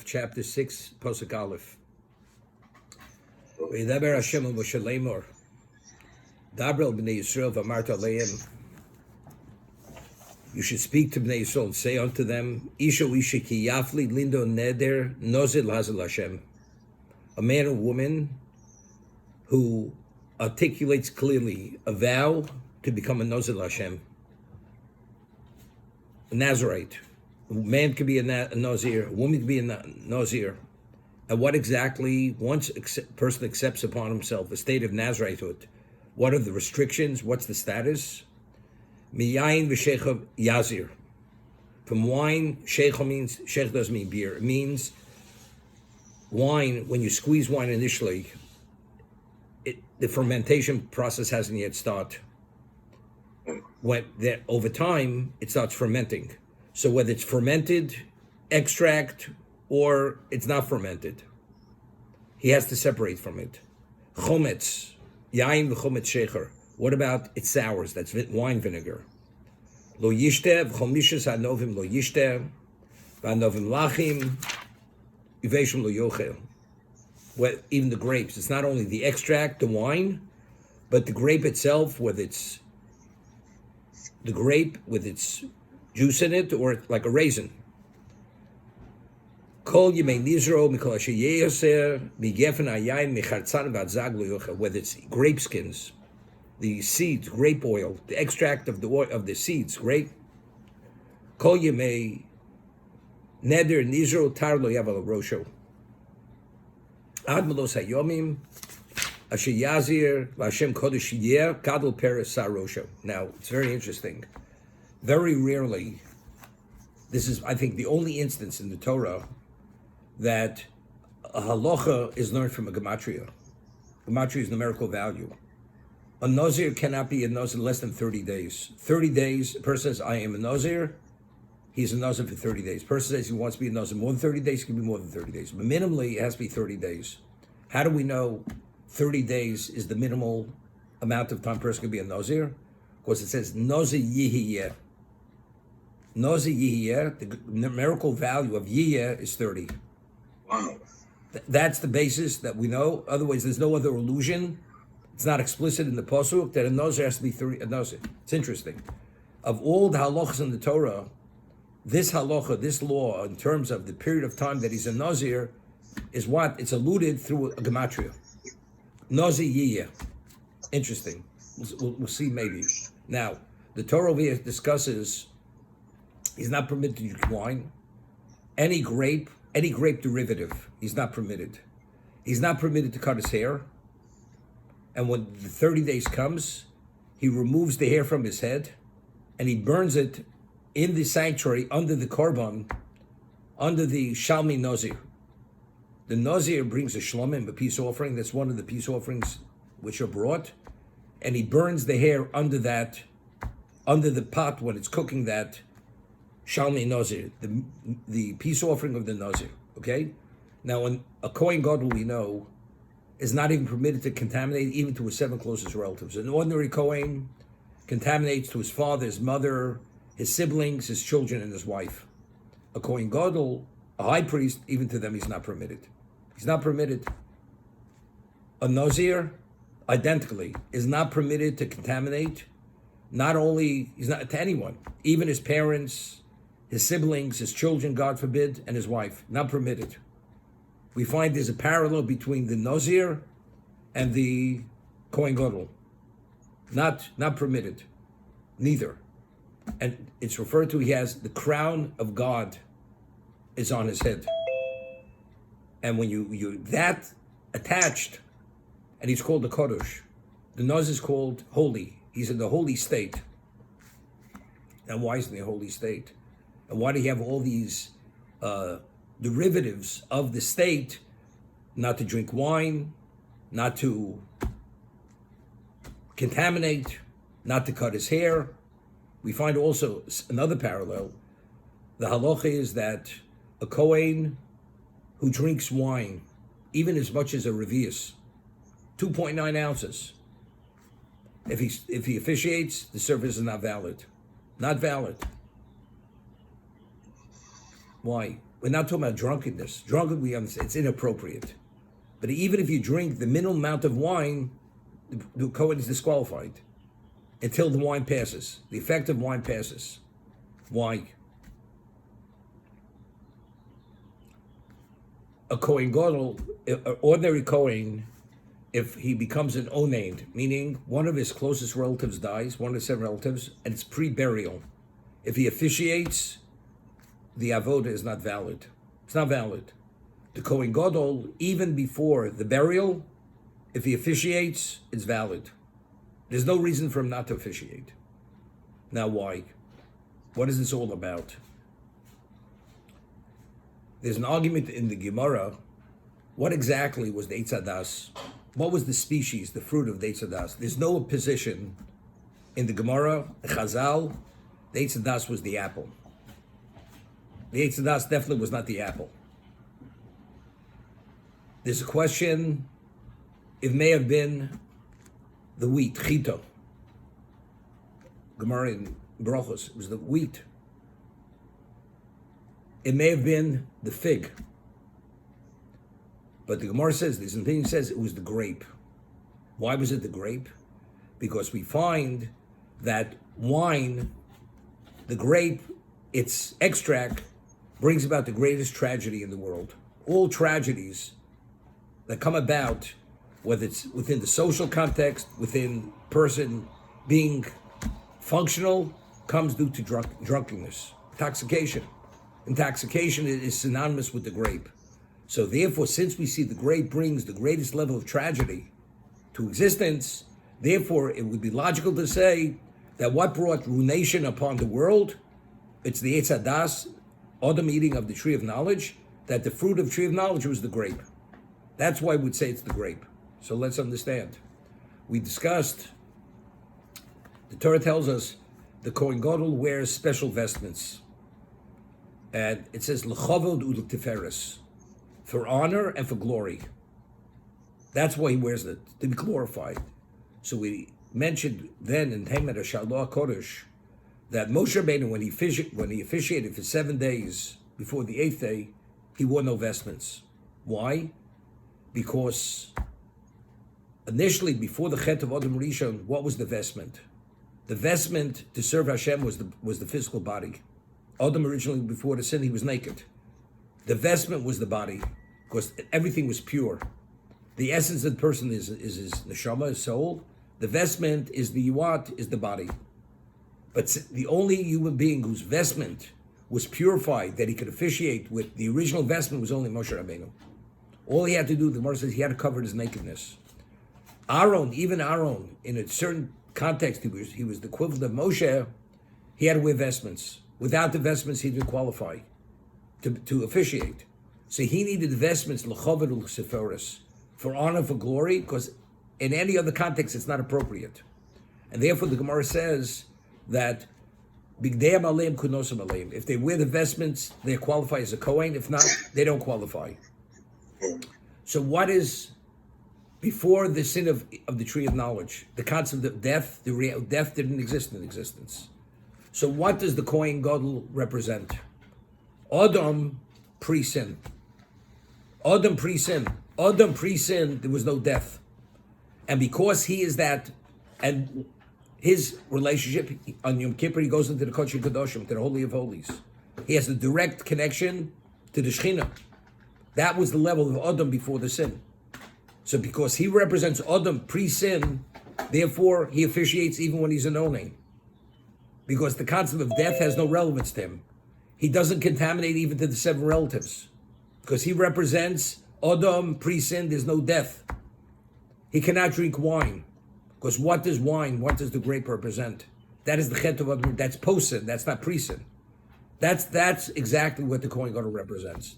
chapter 6, Pasuk Aleph. V'yidaber Hashem el Moshe Lemor, Daber b'nei Yisrael v'amarta aleim. You should speak to Bnei Yisrael and say unto them, Isha Isha ki yafli lindo neder nozil hazal Hashem. A man or woman who articulates clearly a vow to become a nozil Hashem. A Nazarite. A man could be a Nazir, a woman could be a Nazir. And what exactly, once a person accepts upon himself a state of Nazaritehood, what are the restrictions? What's the status? Miyayin v'sheicha yazir. From wine, sheicha means, sheikh doesn't mean beer. It means wine, when you squeeze wine initially, the fermentation process hasn't yet started. Over time, it starts fermenting. So whether it's fermented, extract, or it's not fermented, he has to separate from it. Chometz, yayin v'chometz shecher. What about it sours? That's wine vinegar. Lo yishteh v'chomishas hanovim lo yishteh v'hanovim lachim iveshim lo yochel. Even the grapes, it's not only the extract, the wine, but the grape itself, whether it's the grape with its juice in it or like a raisin. Kol yemei nizro mikol asher yeyoser migefen hayayin michartzan v'adzag lo yochel. Whether it's grape skins, the seeds, grape oil, the extract of the oil, of the seeds, grape. Kol yemei neder nizro tar lo yaval rosho. Ad melos hayomim asher yazir v'Hashem kodesh yeh gadol peres sar rosho. Now, it's very interesting. Very rarely, this is, I think, the only instance in the Torah that a halacha is learned from a gematria. Gematria is numerical value. A Nazir cannot be a Nazir less than 30 days. 30 days, a person says, I am a Nazir, he's a Nazir for 30 days. Person says he wants to be a Nazir more than 30 days, it can be more than 30 days. But minimally, it has to be 30 days. How do we know 30 days is the minimal amount of time a person can be a Nazir? Because it says, Nazir yihiyeh. Nazir yihiyeh, the numerical value of yihiyeh is 30. Wow. That's the basis that we know. Otherwise, there's no other illusion. It's not explicit in the pasuk that a Nazir has to be 30. A Nazir. It's interesting. Of all the halachas in the Torah, this halacha, this law, in terms of the period of time that he's a Nazir, is what? It's alluded through a gematria. Nazir yiyeh. Interesting. We'll see maybe. Now, the Torah over here discusses he's not permitted to drink wine. Any grape derivative, he's not permitted. He's not permitted to cut his hair. And when the 30 days comes, he removes the hair from his head and he burns it in the sanctuary under the korban, under the Shalmi Nazir. The Nazir brings a shlomim, a peace offering. That's one of the peace offerings which are brought. And he burns the hair under that, under the pot when it's cooking that Shalmi Nazir, the peace offering of the Nazir. Okay? Now, when a Kohen Gadol, we know, is not even permitted to contaminate even to his 7 closest relatives. An ordinary Kohen contaminates to his father, his mother, his siblings, his children, and his wife. A Kohen Gadol, a high priest, even to them he's not permitted. He's not permitted. A Nazir, identically, is not permitted to contaminate. Not only, he's not to anyone, even his parents, his siblings, his children, God forbid, and his wife, not permitted. We find there's a parallel between the Nazir and the Kohen Gadol. Not permitted, neither. And it's referred to, he has the crown of God is on his head. And when you that attached, and he's called the Kodesh. The Nazir is called holy. He's in the holy state. And why is he in the holy state? And why do you have all these derivatives of the state? Not to drink wine, not to contaminate, not to cut his hair. We find also another parallel. The halacha is that a Kohen who drinks wine, even as much as a revius, 2.9 ounces, if he officiates, the service is not valid. Not valid. Why? We're not talking about drunkenness. Drunken, we understand, it's inappropriate. But even if you drink the minimum amount of wine, the Kohen is disqualified until the wine passes. The effect of wine passes. Why? A Kohen Gadol, an ordinary Kohen, if he becomes an onamed, meaning one of his closest relatives dies, one of his 7 relatives, and it's pre-burial. If he officiates, the avoda is not valid. It's not valid. The Kohen Gadol, even before the burial, if he officiates, it's valid. There's no reason for him not to officiate. Now, why? What is this all about? There's an argument in the Gemara. What exactly was the Eitz Hadas? What was the species, the fruit of the Eitz Hadas? There's no position in the Gemara, the Chazal. The Eitz Hadas was the apple. The Eitz Hadas definitely was not the apple. There's a question, it may have been the wheat, chito. Gemara in Brachos, it was the wheat. It may have been the fig. But the Gemara says, this opinion says it was the grape. Why was it the grape? Because we find that wine, the grape, its extract, brings about the greatest tragedy in the world. All tragedies that come about, whether it's within the social context, within person being functional, comes due to drunkenness, intoxication. Intoxication is synonymous with the grape. So therefore, since we see the grape brings the greatest level of tragedy to existence, therefore it would be logical to say that what brought ruination upon the world, it's the Eitz Hadas, Adam eating of the tree of knowledge, that the fruit of the tree of knowledge was the grape. That's why we'd say it's the grape. So let's understand. We discussed, the Torah tells us the Kohen Gadol wears special vestments. And it says, L'chavod u'l'tiferes, for honor and for glory. That's why he wears it, to be glorified. So we mentioned then in Hemet HaShalah Kodesh that Moshe Rabbeinu, when he officiated for 7 days before the 8th day, he wore no vestments. Why? Because initially, before the Chet of Adam Rishon, what was the vestment? The vestment to serve Hashem was the physical body. Adam originally, before the sin, he was naked. The vestment was the body, because everything was pure. The essence of the person is his neshama, his soul. The vestment is the yuat, is the body. But the only human being whose vestment was purified, that he could officiate with the original vestment, was only Moshe Rabbeinu. All he had to do, the Gemara says, he had to cover his nakedness. Aaron, even Aaron, in a certain context, he was the equivalent of Moshe. He had to wear vestments. Without the vestments, he didn't qualify to officiate. So he needed the vestments, l'chavod u'l'seferes, for honor, for glory, because in any other context, it's not appropriate. And therefore, the Gemara says that bigdeim aleim kunosam aleim. If they wear the vestments, they qualify as a Kohen. If not, they don't qualify. So what is, before the sin of the tree of knowledge, the concept of death, the real death didn't exist in existence. So what does the Kohen Gadol represent? Adam pre-sin. Adam pre-sin. Adam pre-sin, there was no death. And because he is that, and his relationship, on Yom Kippur, he goes into the Kodesh Kadoshim, to the Holy of Holies. He has a direct connection to the Shekhinah. That was the level of Adam before the sin. So because he represents Adam pre-sin, therefore he officiates even when he's a no-name. Because the concept of death has no relevance to him. He doesn't contaminate even to the 7 relatives. Because he represents Adam pre-sin, there's no death. He cannot drink wine. Because what does wine, what does the grape represent? That is the Chet of Adam, that's post-sin, that's not pre-sin. That's exactly what the Kohen Gadol represents.